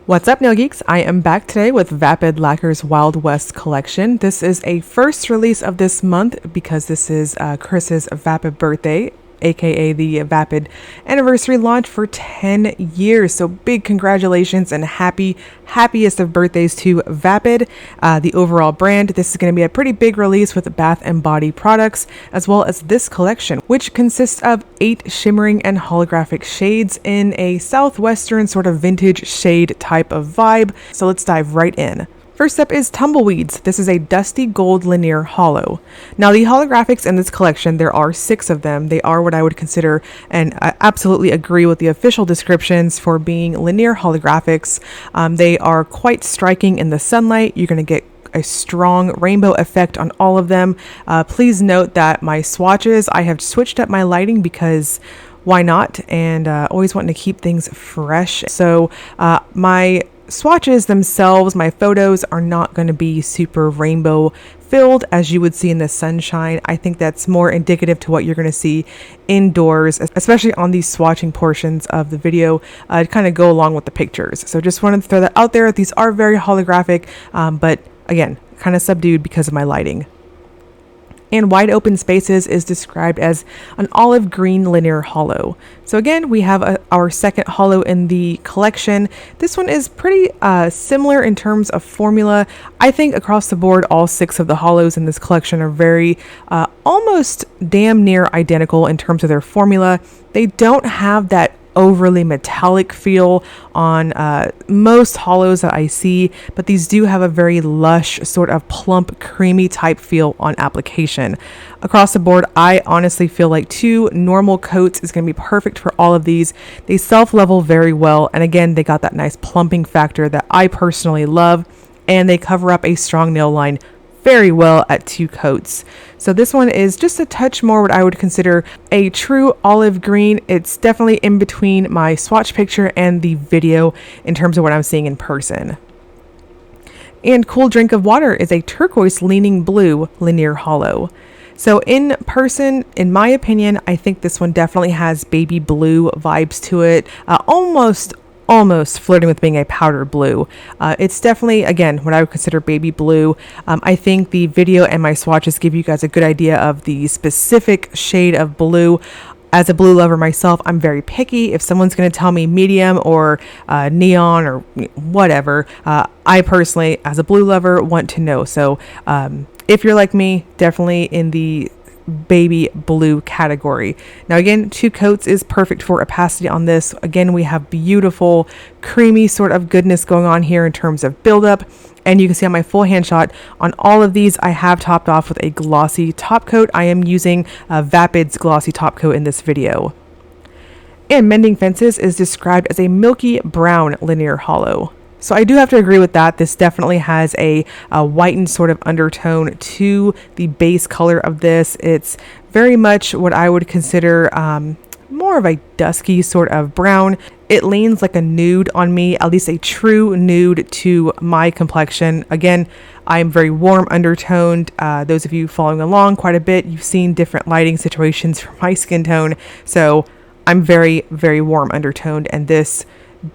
What's up, Nail Geeks? I am back today with Vapid Lacquer's Wild West collection. This is a first release of this month because this is Chris's Vapid birthday, aka the Vapid anniversary launch for 10 years. So big congratulations and happiest of birthdays to Vapid, the overall brand. This is going to be a pretty big release with bath and body products, as well as this collection, which consists of 8 shimmering and holographic shades in a southwestern sort of vintage shade type of vibe. So let's dive right in. First up is Tumbleweeds. This is a dusty gold linear hollow. Now the holographics in this collection, there are 6 of them. They are what I would consider, and I absolutely agree with the official descriptions for being linear holographics. They are quite striking in the sunlight. You're going to get a strong rainbow effect on all of them. Please note that my swatches, I have switched up my lighting because why not? And always wanting to keep things fresh. So my swatches themselves, my photos are not going to be super rainbow filled as you would see in the sunshine. I think that's more indicative to what you're going to see indoors, especially on these swatching portions of the video to kind of go along with the pictures. So just wanted to throw that out there. These are very holographic, but again, kind of subdued because of my lighting. And Wide Open Spaces is described as an olive green linear hollow. So again, we have our second hollow in the collection. This one is pretty similar in terms of formula. I think across the board, all 6 of the hollows in this collection are very almost damn near identical in terms of their formula. They don't have that overly metallic feel on most hollows that I see, but these do have a very lush, sort of plump, creamy type feel on application. Across the board, I honestly feel like 2 normal coats is going to be perfect for all of these. They self-level very well, and again, they got that nice plumping factor that I personally love, and they cover up a strong nail line very well at 2 coats. So this one is just a touch more what I would consider a true olive green. It's definitely in between my swatch picture and the video in terms of what I'm seeing in person. And Cool Drink of Water is a turquoise leaning blue linear hollow. So in person, in my opinion, I think this one definitely has baby blue vibes to it, almost flirting with being a powder blue. It's definitely, again, what I would consider baby blue. I think the video and my swatches give you guys a good idea of the specific shade of blue. As a blue lover myself, I'm very picky. If someone's going to tell me medium or neon or whatever, I personally, as a blue lover, want to know. So if you're like me, definitely in the baby blue category. Now again, 2 coats is perfect for opacity on this. Again, we have beautiful creamy sort of goodness going on here in terms of buildup, and you can see on my full hand shot on all of these I have topped off with a glossy top coat. I am using Vapid's glossy top coat in this video. And Mending Fences is described as a milky brown linear hollow. So I do have to agree with that. This definitely has a whitened sort of undertone to the base color of this. It's very much what I would consider more of a dusky sort of brown. It leans like a nude on me, at least a true nude to my complexion. Again, I'm very warm undertoned. Those of you following along quite a bit, you've seen different lighting situations for my skin tone. So I'm very, very warm undertoned, and this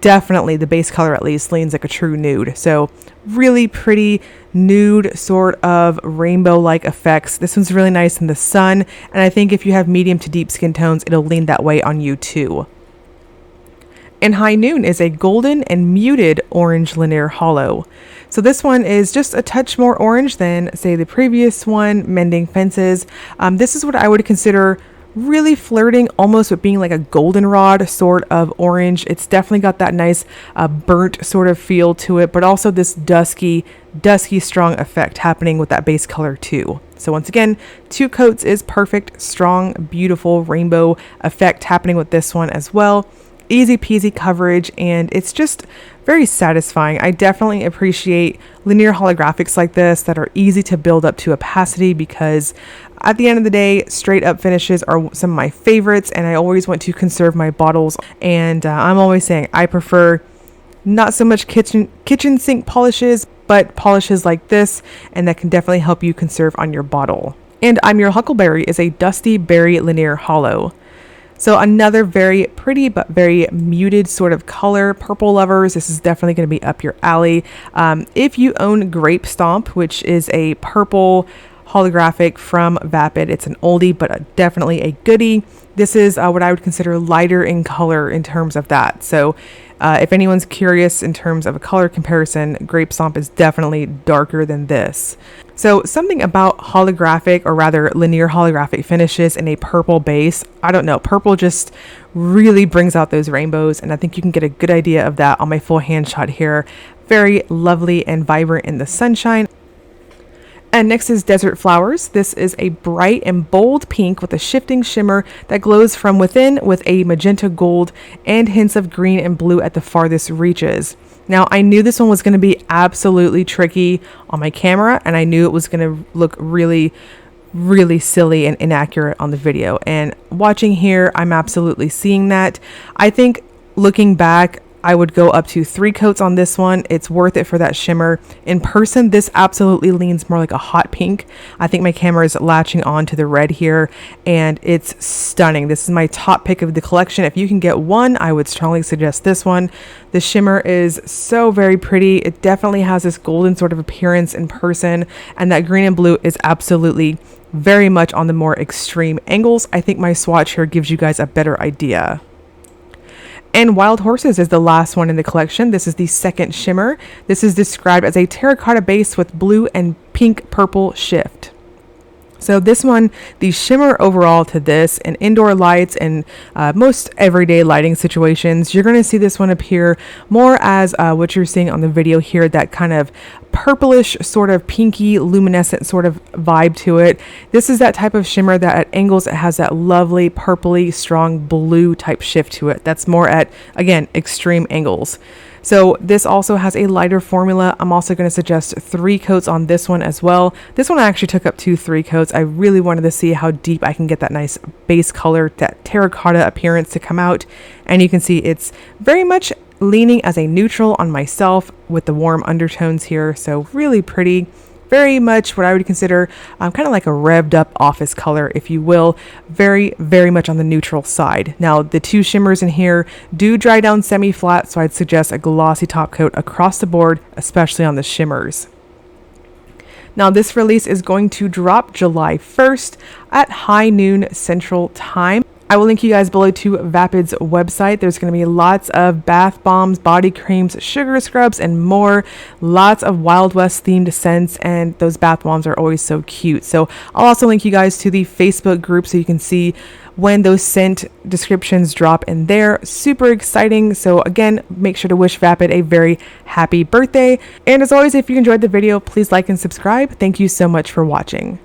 definitely, the base color at least, leans like a true nude. So really pretty nude sort of rainbow like effects. This one's really nice in the sun, and I think if you have medium to deep skin tones, it'll lean that way on you too. And High Noon is a golden and muted orange linear hollow. So this one is just a touch more orange than, say, the previous one, Mending Fences. This is what I would consider really flirting almost with being like a goldenrod sort of orange. It's definitely got that nice burnt sort of feel to it, but also this dusky strong effect happening with that base color too. So once again, 2 coats is perfect, strong, beautiful rainbow effect happening with this one as well. Easy peasy coverage, and it's just very satisfying. I definitely appreciate linear holographics like this that are easy to build up to opacity, because at the end of the day, straight up finishes are some of my favorites, and I always want to conserve my bottles. And I'm always saying I prefer not so much kitchen sink polishes, but polishes like this, and that can definitely help you conserve on your bottle. And I'm Your Huckleberry is a dusty berry linear hollow. So another very pretty but very muted sort of color. Purple lovers, this is definitely going to be up your alley. If you own Grape Stomp, which is a purple holographic from Vapid, it's an oldie but definitely a goodie. This is what I would consider lighter in color in terms of that. So if anyone's curious in terms of a color comparison, Grape Stomp is definitely darker than this. So something about holographic, or rather linear holographic finishes in a purple base, I don't know, purple just really brings out those rainbows, and I think you can get a good idea of that on my full hand shot here. Very lovely and vibrant in the sunshine. And next is Desert Flowers. This is a bright and bold pink with a shifting shimmer that glows from within with a magenta gold and hints of green and blue at the farthest reaches. Now, I knew this one was going to be absolutely tricky on my camera, and I knew it was going to look really silly and inaccurate on the video. And watching here, I'm absolutely seeing that. I think looking back, I would go up to 3 coats on this one. It's worth it for that shimmer. In person, this absolutely leans more like a hot pink. I think my camera is latching on to the red here, and it's stunning. This is my top pick of the collection. If you can get one, I would strongly suggest this one. The shimmer is so very pretty. It definitely has this golden sort of appearance in person, and that green and blue is absolutely very much on the more extreme angles. I think my swatch here gives you guys a better idea. And Wild Horses is the last one in the collection. This is the second shimmer. This is described as a terracotta base with blue and pink purple shift. So this one, the shimmer overall to this in indoor lights and most everyday lighting situations, you're going to see this one appear more as what you're seeing on the video here, that kind of purplish sort of pinky luminescent sort of vibe to it. This is that type of shimmer that at angles it has that lovely purpley strong blue type shift to it. That's more at, again, extreme angles. So this also has a lighter formula. I'm also going to suggest 3 coats on this one as well. This one I actually took up to 3 coats. I really wanted to see how deep I can get that nice base color, that terracotta appearance to come out. And you can see it's very much leaning as a neutral on myself with the warm undertones here. So really pretty. Very much what I would consider kind of like a revved up office color, if you will. Very much on the neutral side. Now, the 2 shimmers in here do dry down semi-flat, so I'd suggest a glossy top coat across the board, especially on the shimmers. Now, this release is going to drop July 1st at high noon Central Time. I will link you guys below to Vapid's website. There's going to be lots of bath bombs, body creams, sugar scrubs, and more. Lots of Wild West themed scents, and those bath bombs are always so cute. So I'll also link you guys to the Facebook group so you can see when those scent descriptions drop in there. Super exciting. So again, make sure to wish Vapid a very happy birthday. And as always, if you enjoyed the video, please like and subscribe. Thank you so much for watching.